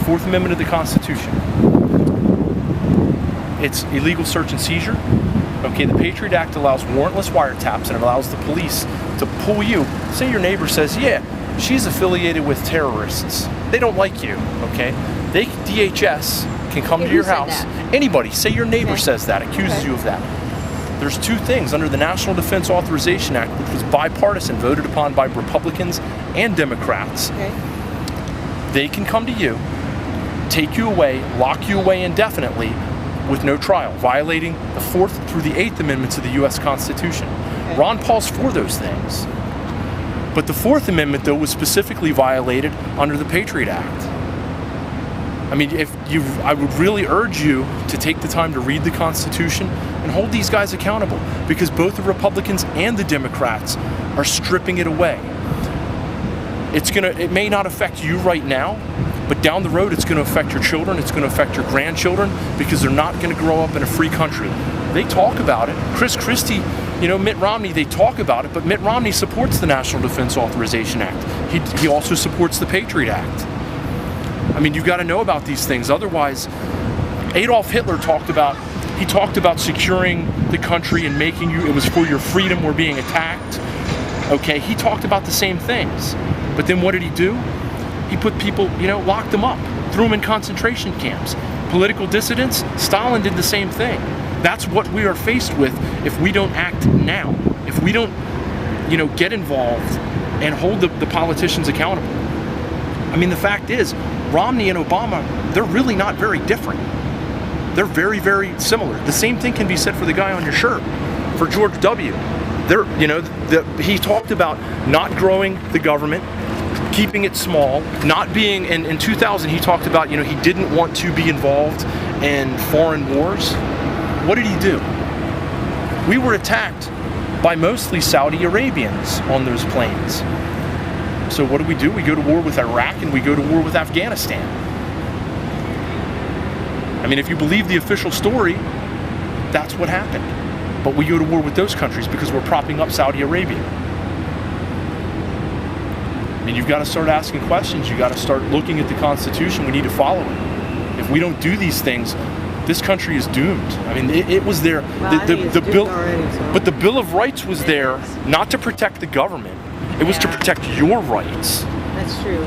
Fourth Amendment of the Constitution. It's illegal search and seizure. Okay, the Patriot Act allows warrantless wiretaps, and it allows the police to pull you. Say your neighbor says, yeah, she's affiliated with terrorists. They don't like you, okay? DHS can come to your house. Anybody, say your neighbor says that, accuses you of that. There's two things under the National Defense Authorization Act, which was bipartisan, voted upon by Republicans and Democrats. They can come to you, take you away, lock you away indefinitely with no trial, violating the Fourth through the Eighth Amendments of the U.S. Constitution. Ron Paul's for those things. But the Fourth Amendment, though, was specifically violated under the Patriot Act. I mean, I would really urge you to take the time to read the Constitution and hold these guys accountable, because both the Republicans and the Democrats are stripping it away. It may not affect you right now, but down the road it's going to affect your children, it's going to affect your grandchildren, because they're not going to grow up in a free country. They talk about it. Chris Christie, Mitt Romney, they talk about it, but Mitt Romney supports the National Defense Authorization Act. He also supports the Patriot Act. I mean, you've got to know about these things. Otherwise, Adolf Hitler talked about securing the country and making it was for your freedom we're being attacked. Okay, he talked about the same things. But then what did he do? He put people, locked them up, threw them in concentration camps. Political dissidents, Stalin did the same thing. That's what we are faced with if we don't act now. If we don't, get involved and hold the politicians accountable. I mean, the fact is, Romney and Obama, they're really not very different. They're very, very similar. The same thing can be said for the guy on your shirt, for George W. He talked about not growing the government, keeping it small, not being, in 2000 he talked about, he didn't want to be involved in foreign wars. What did he do? We were attacked by mostly Saudi Arabians on those planes. So what do? We go to war with Iraq and we go to war with Afghanistan. I mean, if you believe the official story, that's what happened. But we go to war with those countries because we're propping up Saudi Arabia. I mean, you've got to start asking questions. You've got to start looking at the Constitution. We need to follow it. If we don't do these things, this country is doomed. I mean, it was there. The bill, but the Bill of Rights was there not to protect the government. It was to protect your rights. That's true.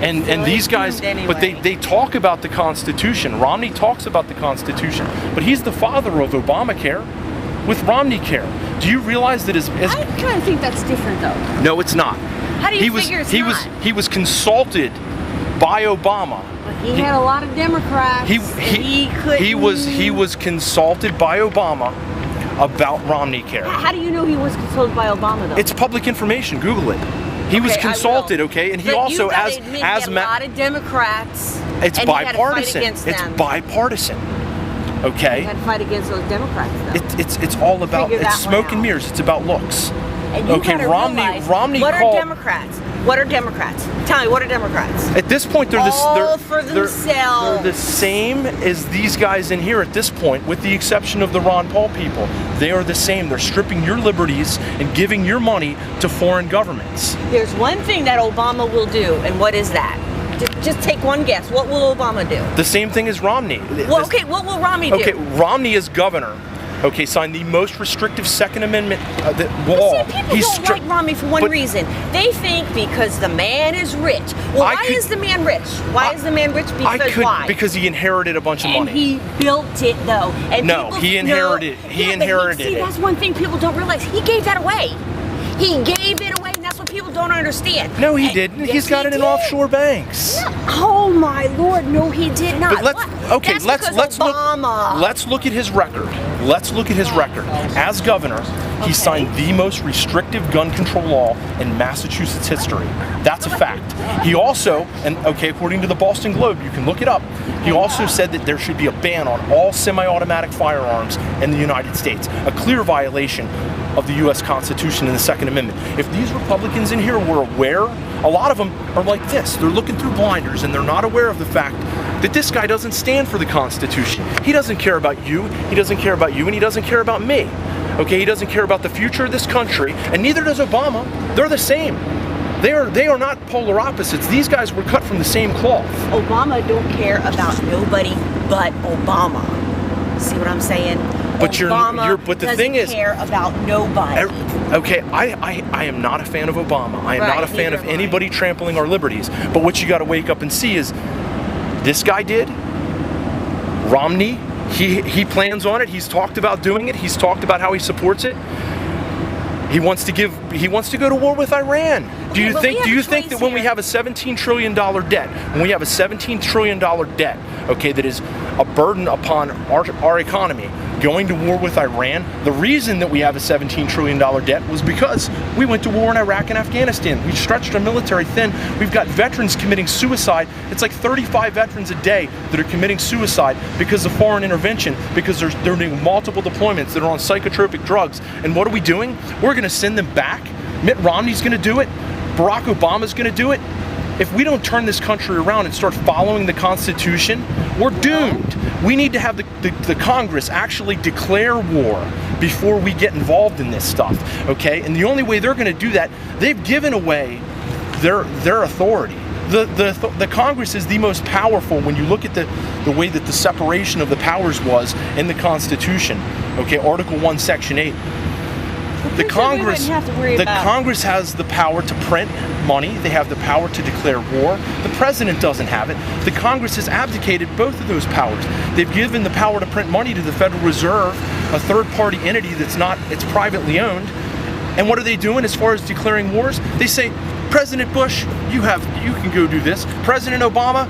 And these guys, anyway. But they talk about the Constitution. Romney talks about the Constitution, but he's the father of Obamacare with Romney Care. Do you realize that I kind of think that's different, though. No, it's not. How do you figure it's not? He was consulted by Obama. But he had a lot of Democrats. He was consulted by Obama about Romney Care. How do you know he was consulted by Obama, though? It's public information. Google it. He was consulted, okay, and he also as a lot of Democrats. It's bipartisan. It's bipartisan. Okay. He had to fight against those Democrats, though. It's all about smoke and mirrors. It's about looks. And you Romney what called, are Democrats? What are Democrats? Tell me, what are Democrats? At this point, they're for themselves. They're the same as these guys in here at this point, with the exception of the Ron Paul people. They are the same. They're stripping your liberties and giving your money to foreign governments. There's one thing that Obama will do, and what is that? Just take one guess. What will Obama do? The same thing as Romney. Well, okay, what will Romney do? Okay, Romney is governor. Okay, signed the most restrictive Second Amendment law. See, people don't like Romney for one reason. They think because the man is rich. Well, why is the man rich? Why is the man rich? Why? Because he inherited a bunch of money. And he built it, though. And no, he inherited. He inherited it. That's one thing people don't realize. He gave that away. He gave it away, and that's what people don't understand. No, he didn't. Yes, he's got it in offshore banks. No. Oh my Lord, no, he did not. But let's look at his record. Let's look at his record. As governor, he signed the most restrictive gun control law in Massachusetts history. That's a fact. He also, according to the Boston Globe, you can look it up, he also said that there should be a ban on all semi-automatic firearms in the United States. A clear violation of the U.S. Constitution and the Second Amendment. If these Republicans in here were aware, a lot of them are like this. They're looking through blinders and they're not aware of the fact that this guy doesn't stand for the Constitution. He doesn't care about you, he doesn't care about you, and he doesn't care about me. Okay, he doesn't care about the future of this country, and neither does Obama. They're the same. They are not polar opposites. These guys were cut from the same cloth. Obama don't care about nobody but Obama. See what I'm saying? But Obama but the doesn't thing is, care about nobody. Okay, I am not a fan of Obama. I am Right, not a fan neither of am I. anybody trampling our liberties. But what you got to wake up and see is, this guy did. Romney, he plans on it. He's talked about doing it. He's talked about how he supports it. He wants to go to war with Iran. Do you think that when we have a $17 trillion debt, okay, that is a burden upon our economy, going to war with Iran, the reason that we have a $17 trillion debt was because we went to war in Iraq and Afghanistan. We stretched our military thin. We've got veterans committing suicide. It's like 35 veterans a day that are committing suicide because of foreign intervention, because they're doing multiple deployments that are on psychotropic drugs. And what are we doing? We're going to send them back. Mitt Romney's going to do it. Barack Obama's going to do it. If we don't turn this country around and start following the Constitution, we're doomed. We need to have the Congress actually declare war before we get involved in this stuff, okay? And the only way they're going to do that, they've given away their authority. The Congress is the most powerful when you look at the way that the separation of the powers was in the Constitution, okay? Article 1, Section 8. The Congress has the power to print money. They have the power to declare war. The president doesn't have it. The Congress has abdicated both of those powers. They've given the power to print money to the Federal Reserve, a third-party entity it's privately owned. And what are they doing as far as declaring wars? They say, President Bush, you can go do this. President Obama,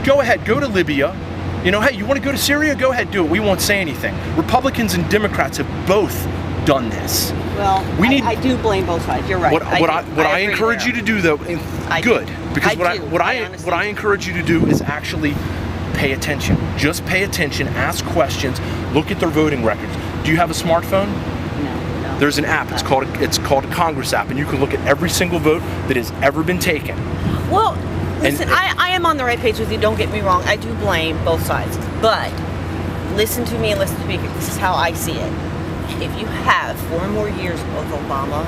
go ahead, go to Libya. You know, hey, you want to go to Syria? Go ahead, do it. We won't say anything. Republicans and Democrats have both done this. Well, I do blame both sides. You're right. What I encourage you to do, though, because what I encourage you to do is actually pay attention. Just pay attention. Ask questions. Look at their voting records. Do you have a smartphone? No. There's an app. It's called a Congress app, and you can look at every single vote that has ever been taken. Well, listen, I am on the right page with you. Don't get me wrong. I do blame both sides, but listen to me and listen to me. This is how I see it. If you have 4 more years of Obama,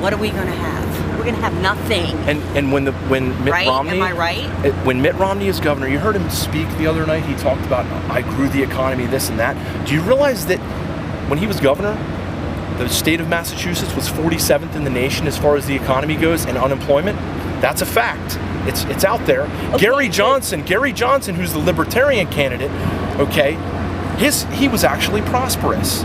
what are we going to have? We're going to have nothing. And when Mitt Romney, am I right? When Mitt Romney is governor, you heard him speak the other night. He talked about, I grew the economy, this and that. Do you realize that when he was governor, the state of Massachusetts was 47th in the nation as far as the economy goes and unemployment? That's a fact. It's out there. Okay. Gary Johnson, who's the Libertarian candidate, okay, he was actually prosperous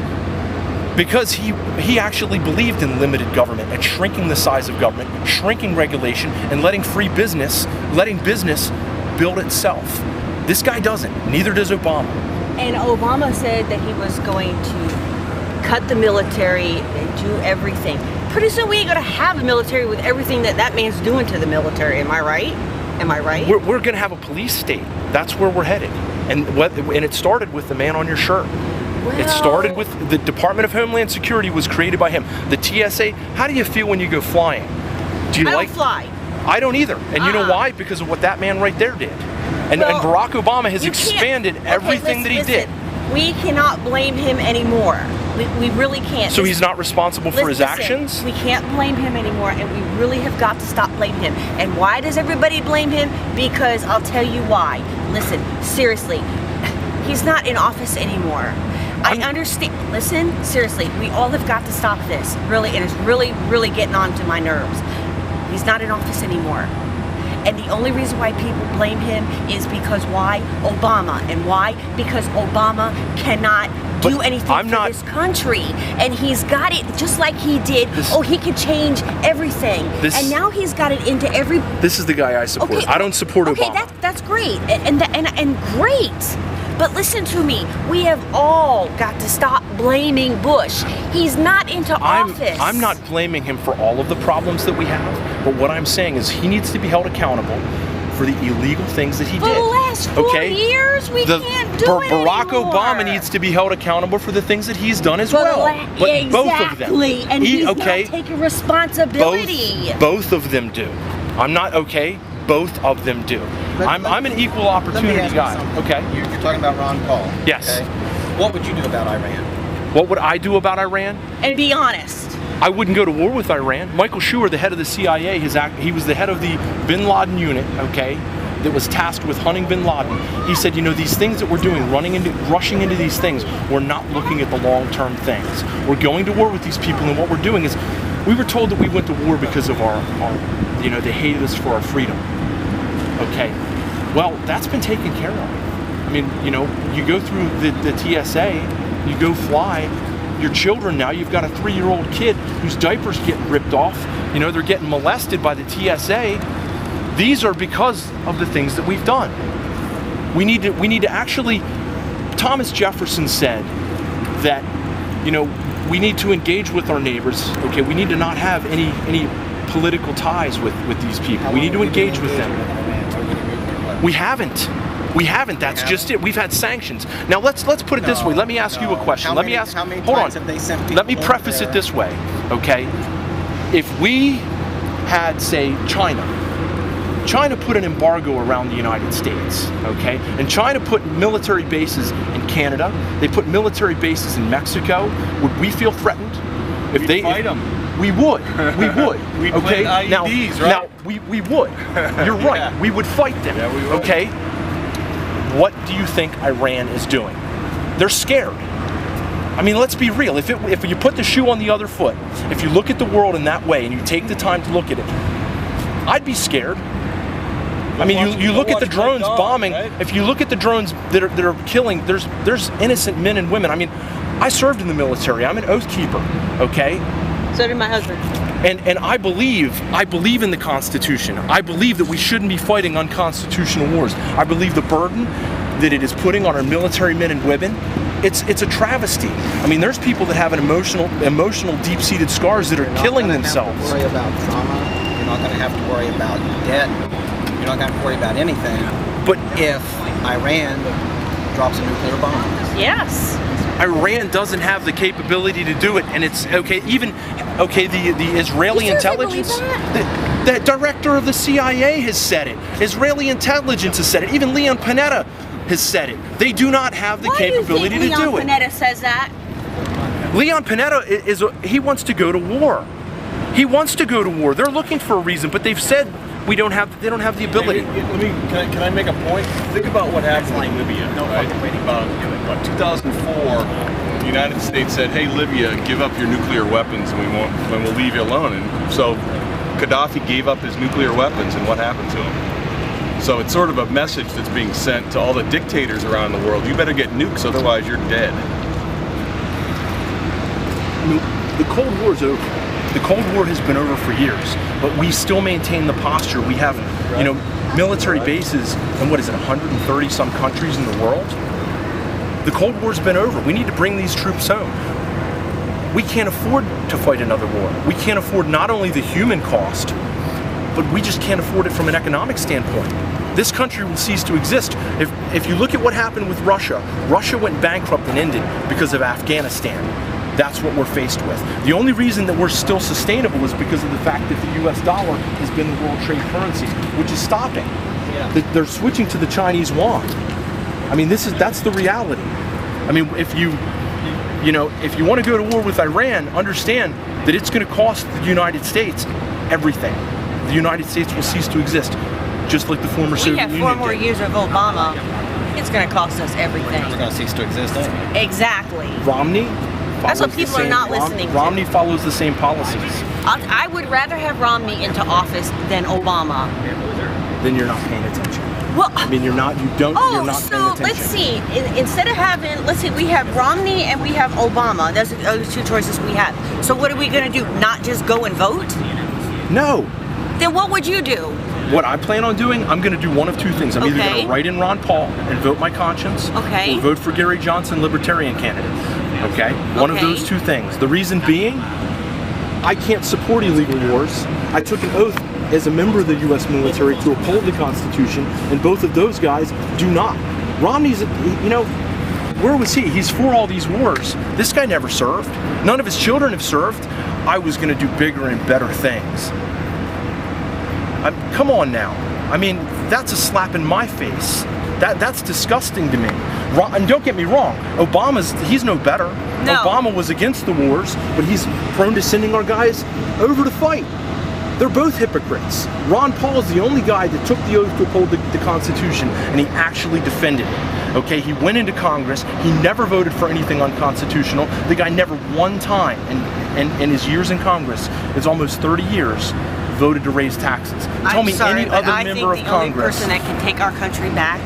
because he actually believed in limited government and shrinking the size of government, shrinking regulation, and letting business build itself. This guy doesn't. Neither does Obama. And Obama said that he was going to cut the military and do everything. Pretty soon we ain't going to have a military with everything that man's doing to the military. Am I right? We're going to have a police state. That's where we're headed. And it started with the man on your shirt. Well, it started with the Department of Homeland Security was created by him. The TSA, how do you feel when you go flying? I don't fly. I don't either. And you know why? Because of what that man right there did. And Barack Obama has expanded everything that he did. We cannot blame him anymore. We really can't. So he's not responsible for his actions? We can't blame him anymore, and we really have got to stop blaming him. And why does everybody blame him? Because I'll tell you why. Listen, seriously, he's not in office anymore. I understand. Listen, seriously, we all have got to stop this. Really, and it's really, really getting on to my nerves. He's not in office anymore. And the only reason why people blame him is because why? Obama. And why? Because Obama cannot do anything for this country. And he's got it just like he did. He could change everything. And now he's got it into every... This is the guy I support. Okay, I don't support Obama. Okay, that's great. And great. But listen to me. We have all got to stop blaming Bush. He's not into office. I'm not blaming him for all of the problems that we have. But what I'm saying is he needs to be held accountable for the illegal things that he did. For the last 4 years, we can't do it Barack anymore. Obama needs to be held accountable for the things that he's done as well. But exactly. Both of them. And he's not taking responsibility. Both of them do. I'm not okay. Both of them do. I'm an equal opportunity guy. Okay. You're talking about Ron Paul. Yes. Okay? What would you do about Iran? What would I do about Iran? And be honest. I wouldn't go to war with Iran. Michael Schuer, the head of the CIA, he was the head of the Bin Laden unit, okay, that was tasked with hunting Bin Laden. He said, you know, these things that we're doing, rushing into these things, we're not looking at the long-term things. We're going to war with these people, and what we're doing is, we were told that we went to war because of our you know, they hated us for our freedom. Okay, well, that's been taken care of. I mean, you know, you go through the TSA, you go fly, your children now, you've got a 3-year-old kid whose diapers getting ripped off, you know, they're getting molested by the TSA. These are because of the things that we've done. We need to actually, Thomas Jefferson said that, you know, we need to engage with our neighbors, okay? We need to not have any political ties with these people. We need to engage with them. We haven't. We haven't. That's just it. We've had sanctions. Now let's put it this way. Let me ask you a question. Let me ask. Hold on. Let me preface it this way, okay? If we had, say, China put an embargo around the United States, okay? And China put military bases in Canada. They put military bases in Mexico. Would we feel threatened? If they fight them. We would. We would. We'd okay. plant IEDs, right? Now we would. You're right. Yeah. We would fight them. Yeah, we would. Okay. What do you think Iran is doing? They're scared. I mean, let's be real. If you put the shoe on the other foot, if you look at the world in that way and you take the time to look at it, I'd be scared. I mean, you look at the drones bombing. Right? If you look at the drones that are killing, there's innocent men and women. I mean, I served in the military. I'm an oath keeper. Okay. So did my husband. And I believe in the Constitution. I believe that we shouldn't be fighting unconstitutional wars. I believe the burden that it is putting on our military men and women, it's a travesty. I mean, there's people that have an emotional deep-seated scars that are killing themselves. You're not going to have to worry about trauma. You're not going to have to worry about debt. You're not going to have to worry about anything. But if Iran drops a nuclear bomb. Yes. Iran doesn't have the capability to do it, and it's okay. Even the Israeli intelligence, the director of the CIA has said it. Israeli intelligence has said it. Even Leon Panetta has said it. They do not have the capability to do it. Why do you think Leon Panetta says that? Leon Panetta he wants to go to war. He wants to go to war. They're looking for a reason, but they've said they don't have the ability. Can I make a point? Think about what happened in Libya. Right? About 2004, the United States said, "Hey, Libya, give up your nuclear weapons, and we'll leave you alone." And so Gaddafi gave up his nuclear weapons, and what happened to him? So it's sort of a message that's being sent to all the dictators around the world. You better get nukes, otherwise you're dead. I mean, the Cold War's over. The Cold War has been over for years, but we still maintain the posture. We have, you know, military bases in, what is it, 130 some countries in the world? The Cold War's been over. We need to bring these troops home. We can't afford to fight another war. We can't afford not only the human cost, but we just can't afford it from an economic standpoint. This country will cease to exist. If you look at what happened with Russia, Russia went bankrupt and ended because of Afghanistan. That's what we're faced with. The only reason that we're still sustainable is because of the fact that the US dollar has been the world trade currency, which is stopping. Yeah. They're switching to the Chinese yuan. I mean, that's the reality. I mean, if you want to go to war with Iran, understand that it's going to cost the United States everything. The United States will cease to exist, just like the former Soviet Union did. We have 4 more years of Obama. It's going to cost us everything. It's going to cease to exist anyway. Exactly. Romney? That's what people are not listening to. Romney follows the same policies. I would rather have Romney into office than Obama. Then you're not paying attention. Well, I mean, you're not paying attention. So let's see. Instead of having, let's see, we have Romney and we have Obama. Those are the 2 choices we have. So what are we going to do? Not just go and vote? No. Then what would you do? What I plan on doing, I'm going to do one of 2 things. I'm either going to write in Ron Paul and vote my conscience, or vote for Gary Johnson, Libertarian candidate. Okay? One of those 2 things. The reason being, I can't support illegal wars. I took an oath as a member of the U.S. military to uphold the Constitution, and both of those guys do not. Romney's, you know, where was he? He's for all these wars. This guy never served. None of his children have served. I was going to do bigger and better things. Come on now. I mean, that's a slap in my face. That's disgusting to me. And don't get me wrong, he's no better. No. Obama was against the wars, but he's prone to sending our guys over to fight. They're both hypocrites. Ron Paul is the only guy that took the oath to uphold the Constitution, and he actually defended it. Okay, he went into Congress. He never voted for anything unconstitutional. The guy never one time in his years in Congress, it's almost 30 years, voted to raise taxes. Tell me any other member of Congress. The only person that can take our country back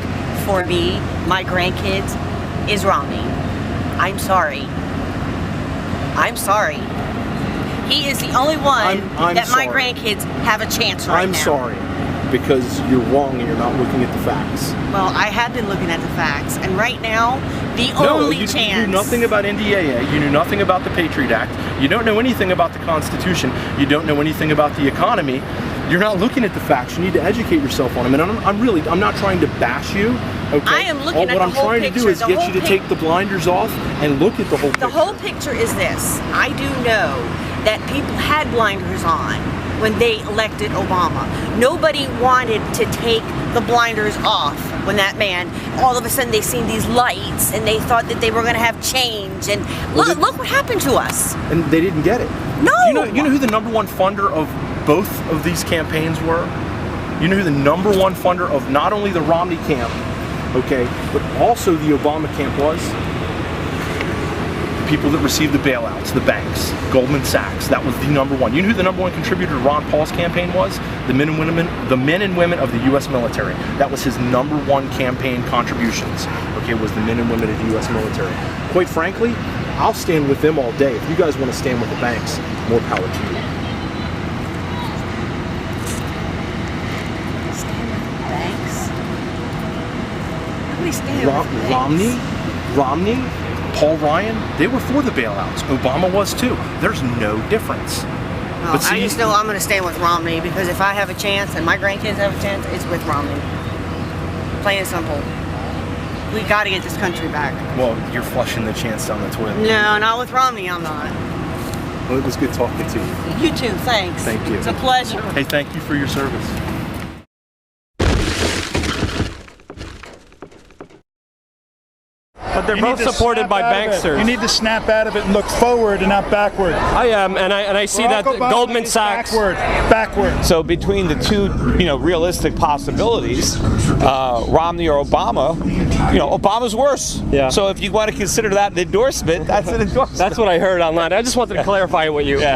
for me, my grandkids, is Romney. I'm sorry. I'm sorry. He is the only one that my grandkids have a chance right now. I'm sorry, because you're wrong and you're not looking at the facts. Well, I have been looking at the facts, and right now, the only chance... You knew nothing about NDAA, you knew nothing about the Patriot Act, you don't know anything about the Constitution, you don't know anything about the economy, you're not looking at the facts, you need to educate yourself on them, and I'm not trying to bash you, okay? I am looking at the whole picture. What I'm trying to do is get you to take the blinders off and look at the whole picture. The whole picture is this. I do know that people had blinders on when they elected Obama. Nobody wanted to take the blinders off when that man, all of a sudden they seen these lights and they thought that they were gonna have change, and look what happened to us. And they didn't get it. No! You know who the #1 funder of both of these campaigns were? You know who the #1 funder of not only the Romney camp, okay, but also the Obama camp was? People that received the bailouts, the banks, Goldman Sachs. That was the #1. You know who the #1 contributor to Ron Paul's campaign was? The men and women of the U.S. military. That was his #1 campaign contributions. Okay, was the men and women of the U.S. military. Quite frankly, I'll stand with them all day. If you guys want to stand with the banks, more power to you. Stand with the banks? Nobody stand with the banks. Romney, Paul Ryan, they were for the bailouts. Obama was too. There's no difference. No, but see, I just know I'm going to stand with Romney, because if I have a chance and my grandkids have a chance, it's with Romney. Plain and simple. We got to get this country back. Well, you're flushing the chance down the toilet. No, not with Romney, I'm not. Well, it was good talking to you. You too, thanks. Thank you. It's a pleasure. Hey, thank you for your service. But they're both supported by banksters. You need to snap out of it and look forward and not backward. I am, and I see that Goldman Sachs. Backward. So between the two, realistic possibilities, Romney or Obama, Obama's worse. Yeah. So if you want to consider that an endorsement, that's an endorsement. That's what I heard online. I just wanted to clarify it with you. Yeah.